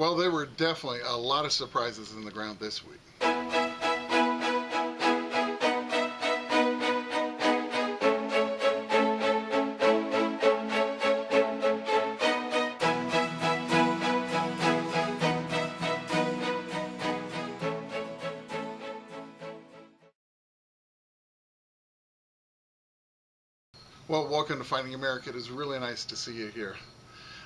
Well, there were definitely a lot of surprises in the ground this week. Well, welcome to Finding America. It is really nice to see you here.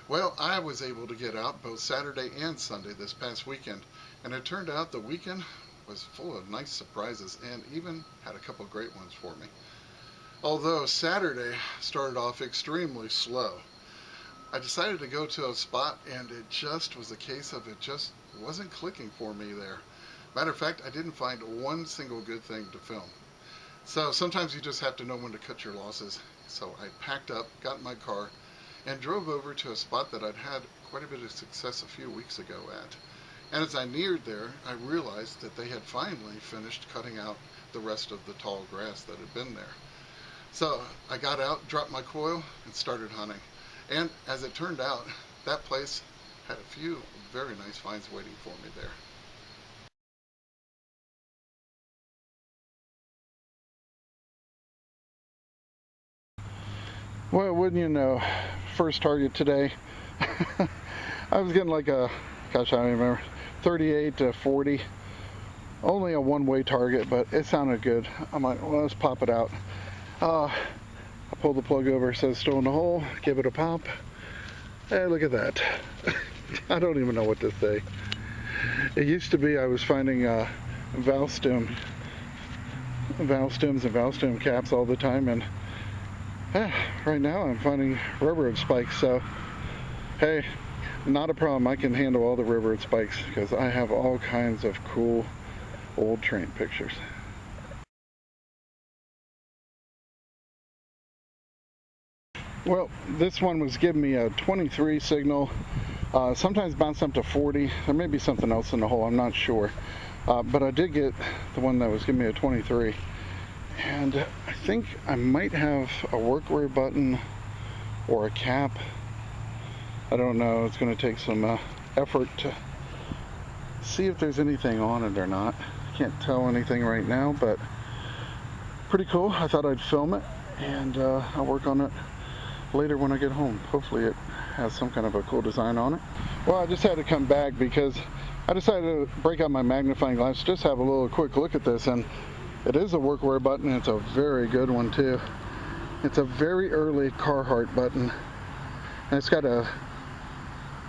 Well, I was able to get out both Saturday and Sunday this past weekend, and it turned out the weekend was full of nice surprises and even had a couple great ones for me. Although Saturday started off extremely slow, I decided to go to a spot and it just was a case of it just wasn't clicking for me there. Matter of fact, I didn't find one single good thing to film. So sometimes you just have to know when to cut your losses. So I packed up, got in my car, and drove over to a spot that I'd had quite a bit of success a few weeks ago at. And as I neared there, I realized that they had finally finished cutting out the rest of the tall grass that had been there. So I got out, dropped my coil, and started hunting. And as it turned out, that place had a few very nice finds waiting for me there. Well, wouldn't you know, first target today, I was getting like a, gosh, I don't even remember, 38 to 40. Only a one-way target, but it sounded good. I'm like, well, let's pop it out. I pulled the plug over, it says still in the hole, give it a pop. Hey, look at that. I don't even know what to say. It used to be I was finding valve stems and valve stem caps all the time, and right now I'm finding railroad spikes, so hey, not a problem. I can handle all the railroad spikes because I have all kinds of cool old train pictures. Well, this one was giving me a 23 signal, sometimes bounced up to 40. There may be something else in the hole, I'm not sure, but I did get the one that was giving me a 23. And I think I might have a workwear button or a cap. I don't know. It's going to take some effort to see if there's anything on it or not. I can't tell anything right now, but pretty cool. I thought I'd film it, and I'll work on it later when I get home. Hopefully it has some kind of a cool design on it. Well, I just had to come back because I decided to break out my magnifying glass, just have a little quick look at this, and it is a workwear button. It's a very good one too. It's a very early Carhartt button, and it's got a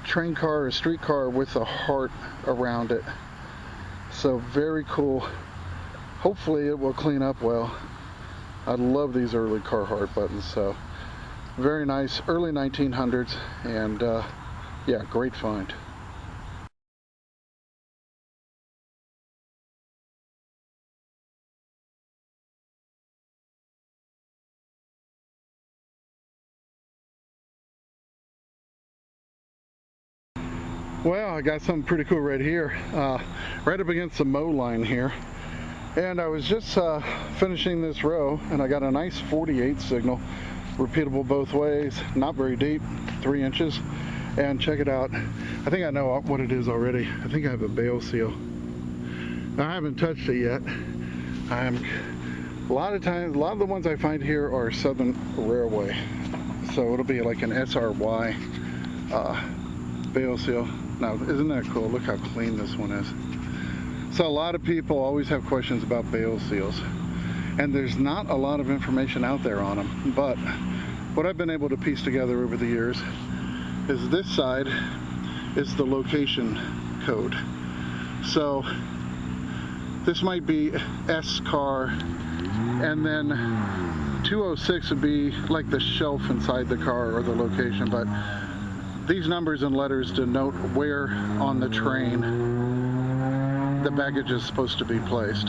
train car or street car with a heart around it. So very cool. Hopefully it will clean up well. I love these early Carhartt buttons. So very nice, early 1900s, and yeah, great find. Well, I got something pretty cool right here, right up against the mow line here. And I was just finishing this row, and I got a nice 48 signal, repeatable both ways, not very deep, 3 inches. And check it out. I think I know what it is already. I think I have a bale seal. Now, I haven't touched it yet. A lot of the ones I find here are Southern Railway. So it'll be like an SRY bale seal. Now, isn't that cool? Look how clean this one is. So a lot of people always have questions about bale seals, and there's not a lot of information out there on them, but what I've been able to piece together over the years is this side is the location code. So this might be S car, and then 206 would be like the shelf inside the car or the location, but these numbers and letters denote where on the train the baggage is supposed to be placed.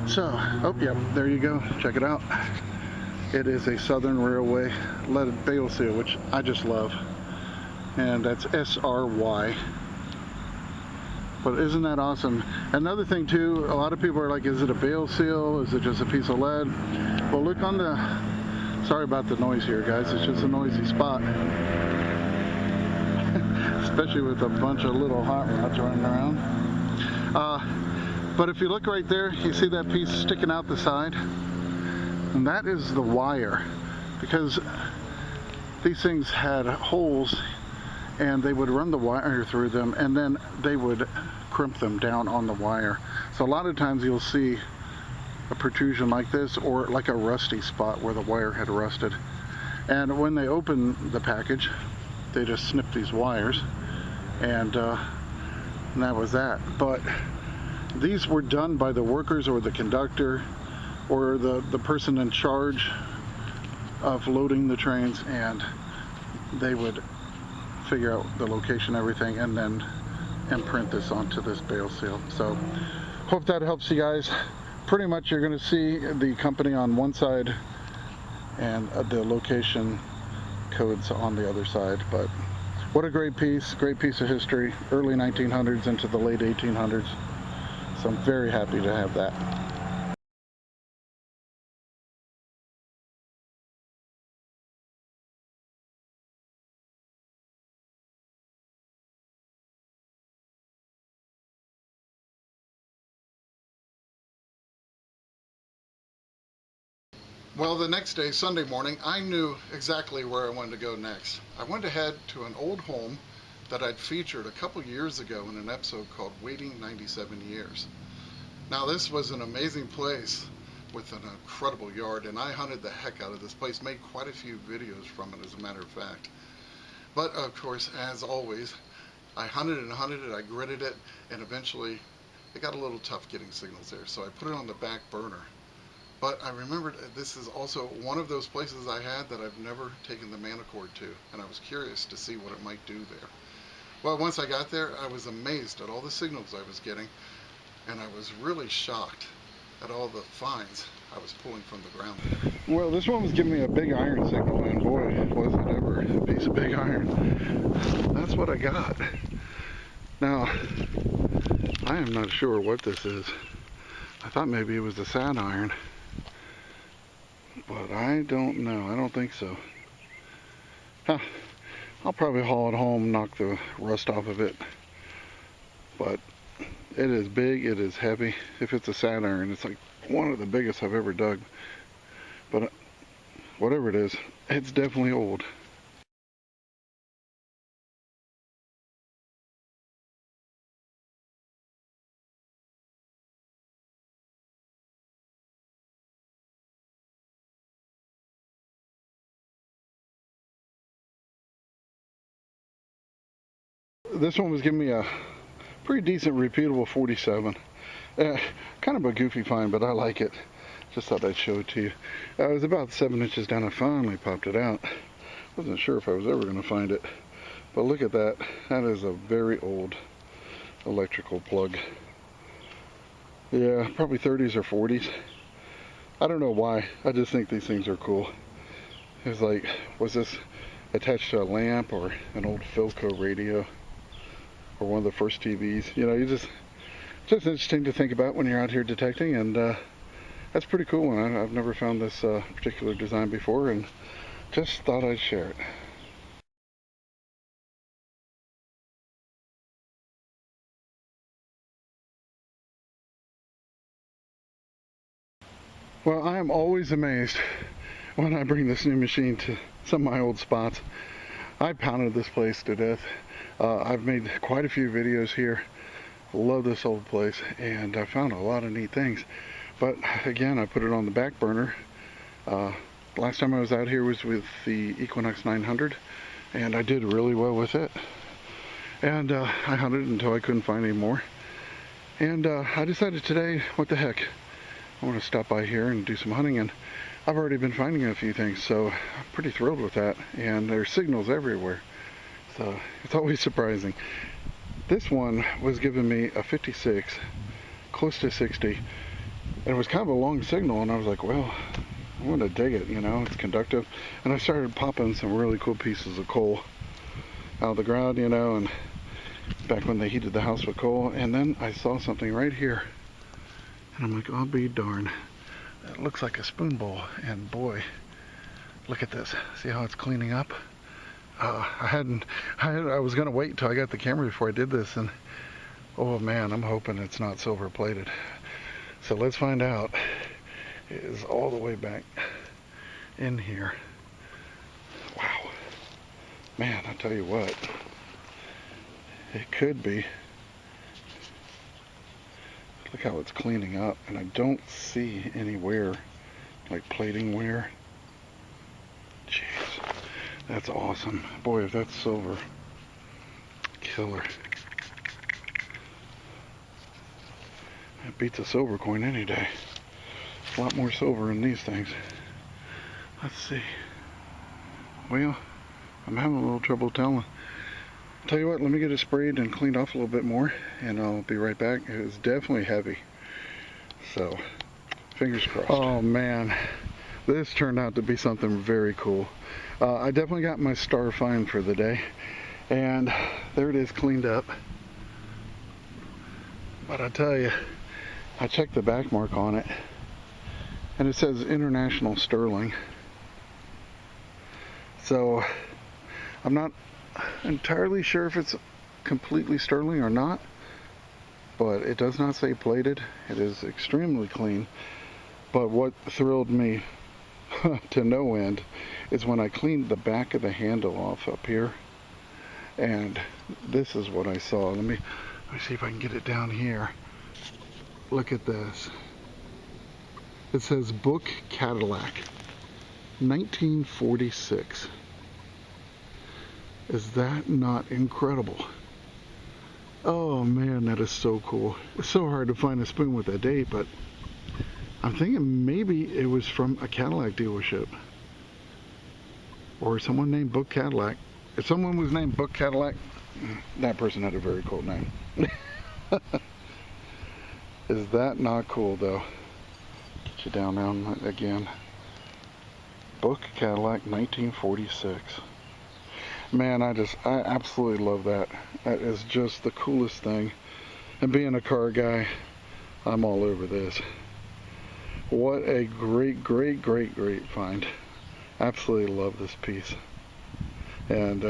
So, oh, yep, there you go. Check it out. It is a Southern Railway leaded bale seal, which I just love. And that's SRY. But isn't that awesome? Another thing too, a lot of people are like, is it a bale seal? Is it just a piece of lead? Well, look on the, sorry about the noise here, guys. It's just a noisy spot. especially with a bunch of little hot rods running around. But if you look right there, you see that piece sticking out the side? And that is the wire, because these things had holes and they would run the wire through them and then they would crimp them down on the wire. So a lot of times you'll see a protrusion like this, or like a rusty spot where the wire had rusted. And when they open the package, they just snip these wires, and that was that. But these were done by the workers or the conductor or the person in charge of loading the trains, and they would figure out the location, everything, and then imprint this onto this bale seal. So hope that helps you guys. Pretty much you're going to see the company on one side and the location codes on the other side. But what a great piece of history, early 1900s into the late 1800s. So I'm very happy to have that. Well, the next day, Sunday morning, I knew exactly where I wanted to go next. I went ahead to an old home that I'd featured a couple years ago in an episode called Waiting 97 Years. Now, this was an amazing place with an incredible yard, and I hunted the heck out of this place, made quite a few videos from it, as a matter of fact. But, of course, as always, I hunted it, I gritted it, and eventually it got a little tough getting signals there, so I put it on the back burner. But I remembered this is also one of those places I had that I've never taken the Manticore to, and I was curious to see what it might do there. Well, once I got there, I was amazed at all the signals I was getting, and I was really shocked at all the finds I was pulling from the ground. Well, this one was giving me a big iron signal, and boy, was it ever a piece of big iron. That's what I got. Now, I am not sure what this is. I thought maybe it was a sand iron, but I don't know. I don't think so. Huh. I'll probably haul it home, knock the rust off of it. But it is big, it is heavy. If it's a sand iron, it's like one of the biggest I've ever dug. But whatever it is, it's definitely old. This one was giving me a pretty decent repeatable 47. Kind of a goofy find, but I like it. Just thought I'd show it to you. I was about 7 inches down. I finally popped it out. Wasn't sure if I was ever going to find it. But look at that. That is a very old electrical plug. Yeah, probably 30s or 40s. I don't know why. I just think these things are cool. It was like, was this attached to a lamp or an old Philco radio? Or one of the first TVs. You know, just interesting to think about when you're out here detecting, and that's pretty cool one. I've never found this particular design before, and just thought I'd share it. Well, I am always amazed when I bring this new machine to some of my old spots. I pounded this place to death. I've made quite a few videos here. Love this old place, and I found a lot of neat things. But again, I put it on the back burner. Last time I was out here was with the Equinox 900, and I did really well with it. And I hunted until I couldn't find any more. And I decided today, what the heck, I want to stop by here and do some hunting, and I've already been finding a few things, so I'm pretty thrilled with that. And there's signals everywhere. So it's always surprising. This one was giving me a 56, close to 60, and it was kind of a long signal, and I was like, well, I'm going to dig it, you know, it's conductive. And I started popping some really cool pieces of coal out of the ground, you know, and back when they heated the house with coal. And then I saw something right here, and I'm like, I'll be darned. It looks like a spoon bowl, and boy, look at this. See how it's cleaning up? I was gonna wait until I got the camera before I did this, and oh man, I'm hoping it's not silver plated. So let's find out. It is all the way back in here. Wow. Man, I tell you what, it could be. Look how it's cleaning up, and I don't see any wear, like plating wear. Jeez, that's awesome. Boy, if that's silver, killer. It beats a silver coin any day. A lot more silver in these things. Let's see. Well, I'm having a little trouble telling. Tell you what, let me get it sprayed and cleaned off a little bit more, and I'll be right back. It was definitely heavy, so fingers crossed. Oh man, this turned out to be something very cool. I definitely got my star find for the day, and there it is, cleaned up. But I tell you, I checked the back mark on it, and it says International Sterling. So I'm not entirely sure if it's completely sterling or not, but it does not say plated. It is extremely clean. But what thrilled me to no end is when I cleaned the back of the handle off up here, and this is what I saw. Let me see if I can get it down here. Look at this. It says Book Cadillac, 1946. Is that not incredible? Oh man, that is so cool. It's so hard to find a spoon with a date, but I'm thinking maybe it was from a Cadillac dealership. Or someone named Book Cadillac. If someone was named Book Cadillac, that person had a very cool name. Is that not cool though? Get you down now again. Book Cadillac 1946. Man, I absolutely love that. That is just the coolest thing. And being a car guy, I'm all over this. What a great, great, great, great find. Absolutely love this piece. And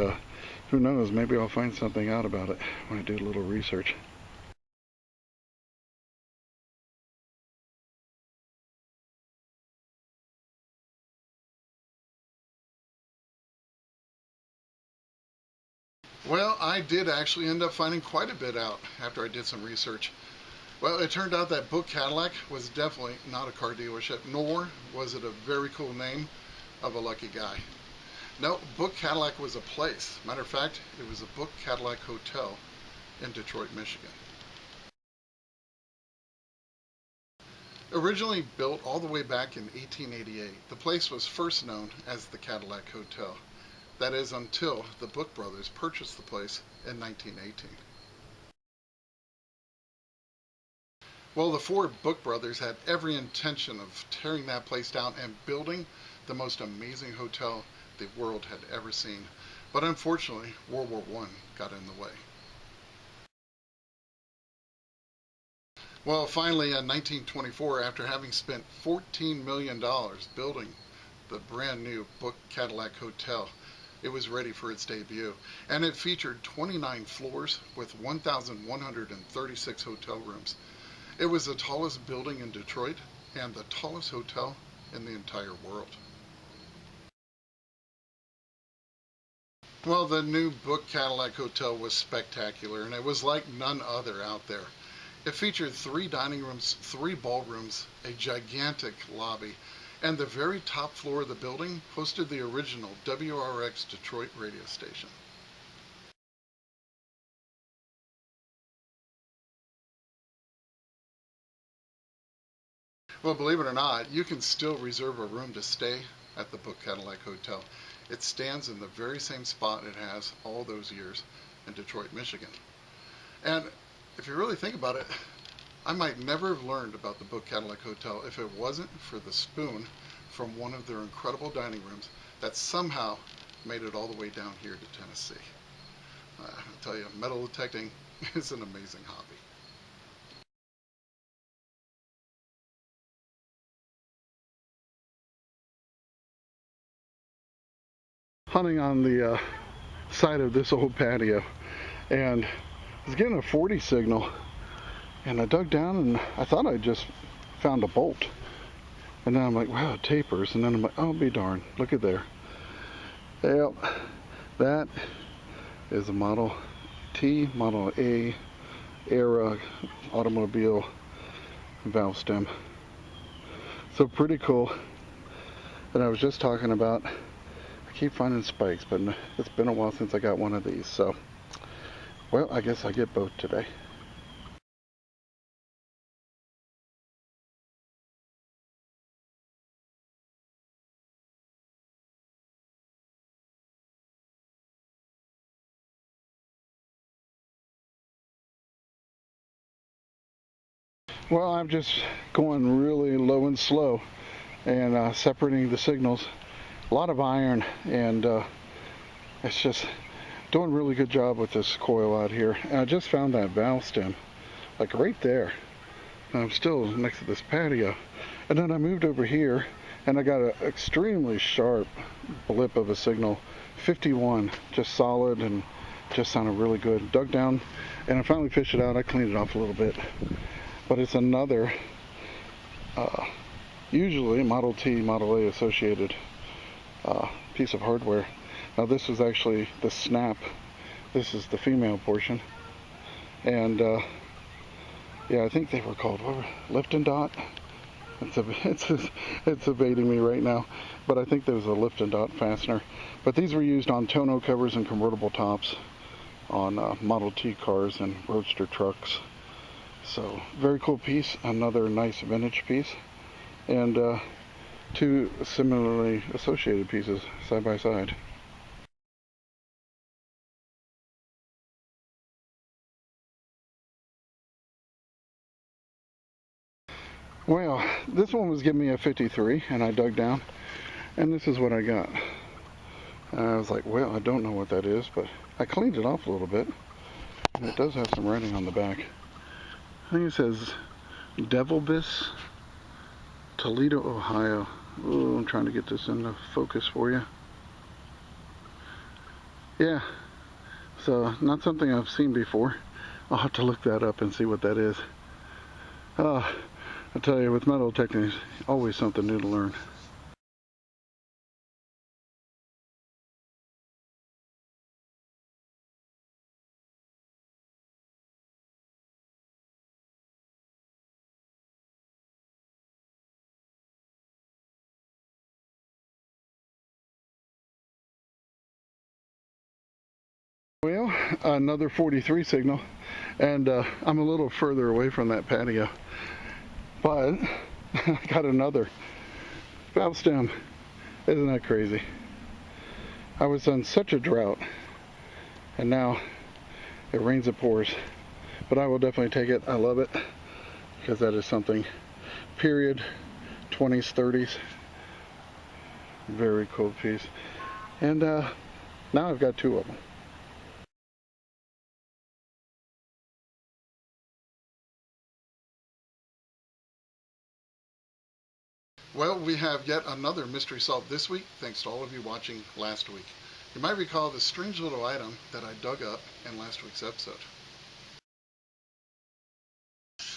who knows, maybe I'll find something out about it when I do a little research. Well, I did actually end up finding quite a bit out after I did some research. Well, it turned out that Book Cadillac was definitely not a car dealership, nor was it a very cool name of a lucky guy. No, Book Cadillac was a place. Matter of fact, it was a Book Cadillac hotel in Detroit, Michigan. Originally built all the way back in 1888, the place was first known as the Cadillac Hotel. That is until the Book brothers purchased the place in 1918. Well, the four Book brothers had every intention of tearing that place down and building the most amazing hotel the world had ever seen. But unfortunately, World War I got in the way. Well, finally in 1924, after having spent $14 million building the brand new Book Cadillac Hotel, it was ready for its debut, and it featured 29 floors with 1,136 hotel rooms. It was the tallest building in Detroit and the tallest hotel in the entire world. Well, the new Book Cadillac Hotel was spectacular, and it was like none other out there. It featured 3 dining rooms, 3 ballrooms, a gigantic lobby, and the very top floor of the building hosted the original WRX Detroit radio station. Well, believe it or not, you can still reserve a room to stay at the Book Cadillac Hotel. It stands in the very same spot it has all those years in Detroit, Michigan. And if you really think about it, I might never have learned about the Book Cadillac Hotel if it wasn't for the spoon from one of their incredible dining rooms that somehow made it all the way down here to Tennessee. I'll tell you, metal detecting is an amazing hobby. Hunting on the side of this old patio, and I was getting a 40 signal, and I dug down and I thought I just found a bolt, and then I'm like, wow, it tapers, and then I'm like, oh, be darned, look at there. Yep, that is a Model T, Model A era automobile valve stem. So pretty cool. And I was just talking about, I keep finding spikes, but it's been a while since I got one of these. So, well, I guess I get both today. Well, I'm just going really low and slow and separating the signals. A lot of iron, and it's just doing a really good job with this coil out here. And I just found that valve stem, like right there. And I'm still next to this patio. And then I moved over here, and I got an extremely sharp blip of a signal, 51, just solid, and just sounded really good. Dug down, and I finally fished it out. I cleaned it off a little bit. But it's another, usually Model T, Model A associated piece of hardware. Now this is actually the snap. This is the female portion. And yeah, I think they were called lift and dot. It's evading me right now. But I think there was a lift and dot fastener. But these were used on tonneau covers and convertible tops on Model T cars and roadster trucks. So, very cool piece, another nice vintage piece, and two similarly associated pieces side by side. Well, this one was giving me a 53, and I dug down, and this is what I got. And I was like, well, I don't know what that is, but I cleaned it off a little bit, and it does have some writing on the back. I think it says Devilbus, Toledo, Ohio. Oh, I'm trying to get this into focus for you. Yeah, so not something I've seen before. I'll have to look that up and see what that is. I tell you, with metal techniques, always something new to learn. Well, another 43 signal, and I'm a little further away from that patio, but I got another valve stem. Isn't that crazy? I was on such a drought, and now it rains, it pours, but I will definitely take it. I love it, because that is something, period, 20s, 30s, very cool piece, and now I've got two of them. Well, we have yet another mystery solved this week, thanks to all of you watching last week. You might recall this strange little item that I dug up in last week's episode.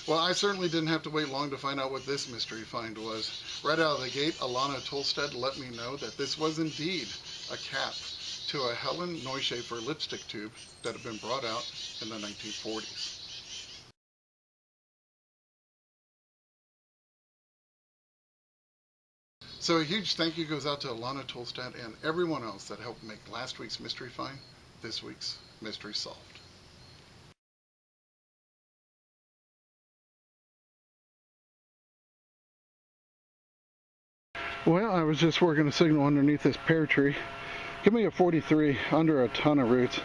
Well, I certainly didn't have to wait long to find out what this mystery find was. Right out of the gate, Alana Tolstead let me know that this was indeed a cap to a Helen Neuschafer lipstick tube that had been brought out in the 1940s. So a huge thank you goes out to Alana Tolstad and everyone else that helped make last week's mystery find this week's mystery solved. Well, I was just working a signal underneath this pear tree. Give me a 43 under a ton of roots.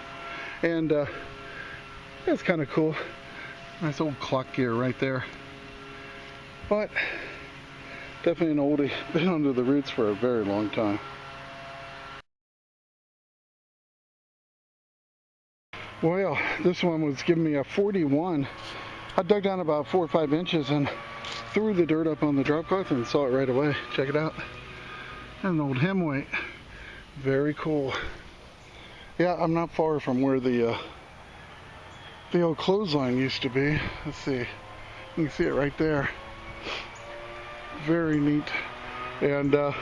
And it's kind of cool. Nice old clock gear right there. But definitely an oldie, been under the roots for a very long time. Well, this one was giving me a 41. I dug down about 4 or 5 inches and threw the dirt up on the drop cloth and saw it right away. Check it out. An old hem weight. Very cool. Yeah, I'm not far from where the old clothesline used to be. Let's see. You can see it right there. Very neat. And yeah,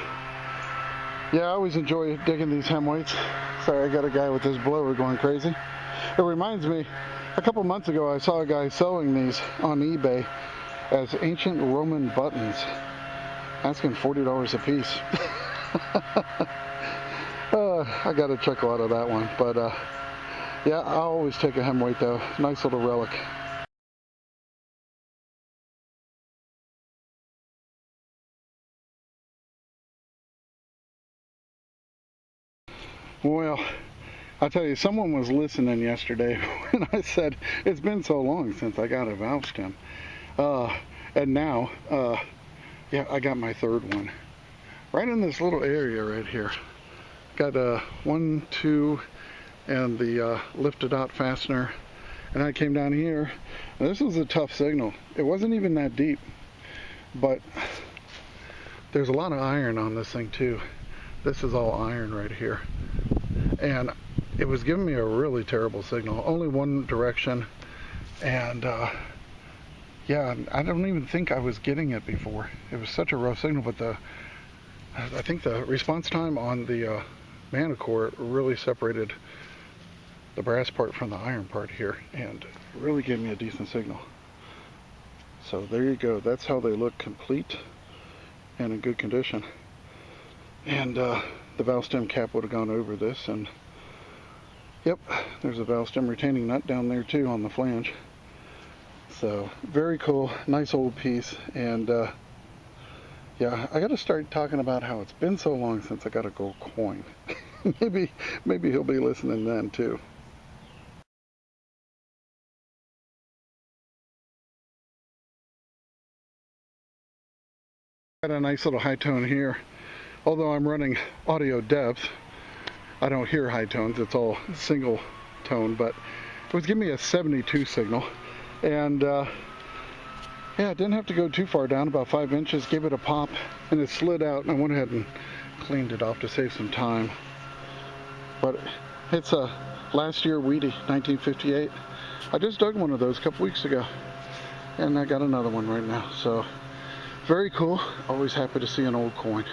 I always enjoy digging these hem weights. Sorry, I got a guy with his blower going crazy. It reminds me, a couple months ago I saw a guy selling these on eBay as ancient Roman buttons, asking $40 a piece. I got a chuckle out of that one, but yeah, I always take a hem weight though. Nice little relic. Well, I'll tell you, someone was listening yesterday when I said it's been so long since I got a valve stem. And now, yeah, I got my third one. Right in this little area right here. Got a 1, 2, and the lifted out fastener. And I came down here, and this was a tough signal. It wasn't even that deep, but there's a lot of iron on this thing too. This is all iron right here. And it was giving me a really terrible signal. Only one direction. And yeah, I don't even think I was getting it before. It was such a rough signal, but I think the response time on the Manticore really separated the brass part from the iron part here, and really gave me a decent signal. So there you go. That's how they look, complete and in good condition. And the valve stem cap would have gone over this, and yep, there's a valve stem retaining nut down there too on the flange. So very cool, nice old piece. And yeah, I got to start talking about how it's been so long since I got a gold coin. maybe he'll be listening then too. Got a nice little high tone here. Although I'm running audio depth, I don't hear high tones. It's all single tone, but it was giving me a 72 signal. And yeah, it didn't have to go too far down, about 5 inches, gave it a pop, and it slid out, and I went ahead and cleaned it off to save some time. But it's a last year Wheatie, 1958. I just dug one of those a couple weeks ago, and I got another one right now. So very cool. Always happy to see an old coin.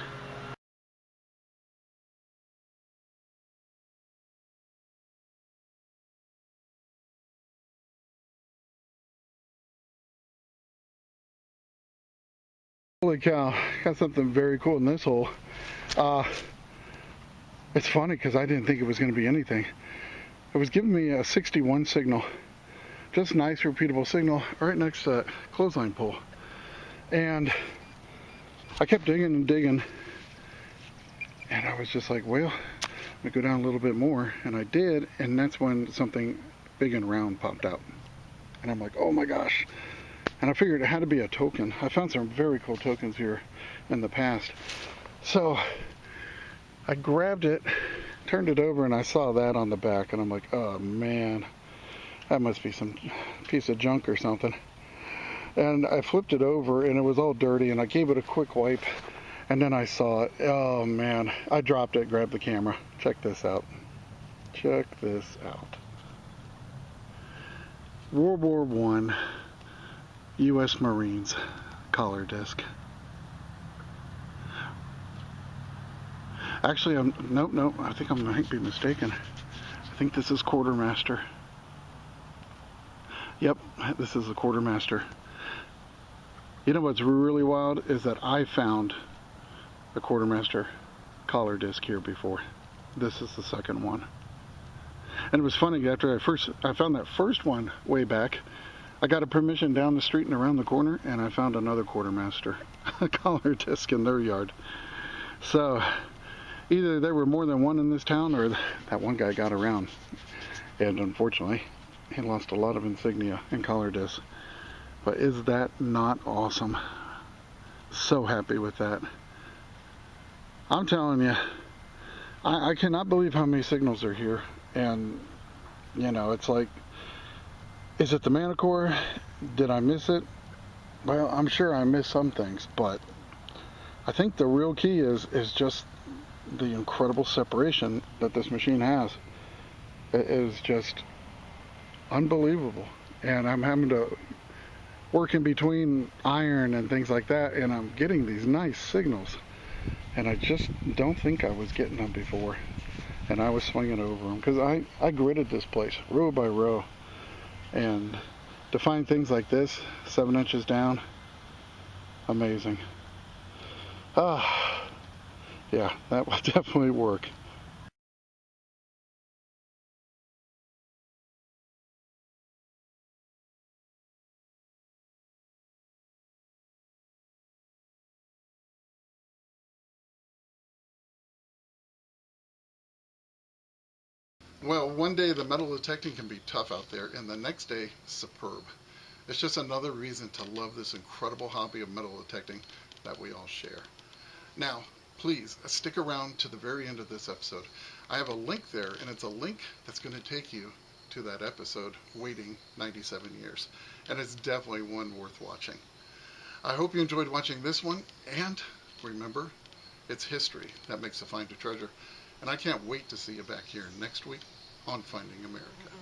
Holy cow, got something very cool in this hole. It's funny because I didn't think it was going to be anything. It was giving me a 61 signal. Just nice, repeatable signal right next to that clothesline pole. And I kept digging and digging. And I was just like, well, I'm going to go down a little bit more. And I did, and that's when something big and round popped out. And I'm like, oh my gosh. And I figured it had to be a token. I found some very cool tokens here in the past. So I grabbed it, turned it over, and I saw that on the back. And I'm like, oh man, that must be some piece of junk or something. And I flipped it over, and it was all dirty, and I gave it a quick wipe. And then I saw it. Oh man, I dropped it, grabbed the camera. Check this out. Check this out. World War I. U.S. Marines collar disc. Actually, nope, I think I might be mistaken. I think this is quartermaster. Yep, this is the quartermaster. You know what's really wild is that I found a quartermaster collar disc here before. This is the second one. And it was funny, after I found that first one way back, I got a permission down the street and around the corner, and I found another quartermaster collar disc in their yard. So either there were more than one in this town, or that one guy got around. And unfortunately, he lost a lot of insignia and collar discs. But is that not awesome? So happy with that. I'm telling you, I cannot believe how many signals are here. And, you know, it's like, is it the Manticore? Did I miss it? Well, I'm sure I missed some things, but I think the real key is just the incredible separation that this machine has. It is just unbelievable. And I'm having to work in between iron and things like that, and I'm getting these nice signals. And I just don't think I was getting them before. And I was swinging over them because I gridded this place row by row. And to find things like this, 7 inches down, amazing. Ah, yeah, that will definitely work. Well, one day the metal detecting can be tough out there, and the next day, superb. It's just another reason to love this incredible hobby of metal detecting that we all share. Now, please stick around to the very end of this episode. I have a link there, and it's a link that's going to take you to that episode, Waiting 97 Years. And it's definitely one worth watching. I hope you enjoyed watching this one, and remember, it's history that makes a find a treasure. And I can't wait to see you back here next week on Finding America.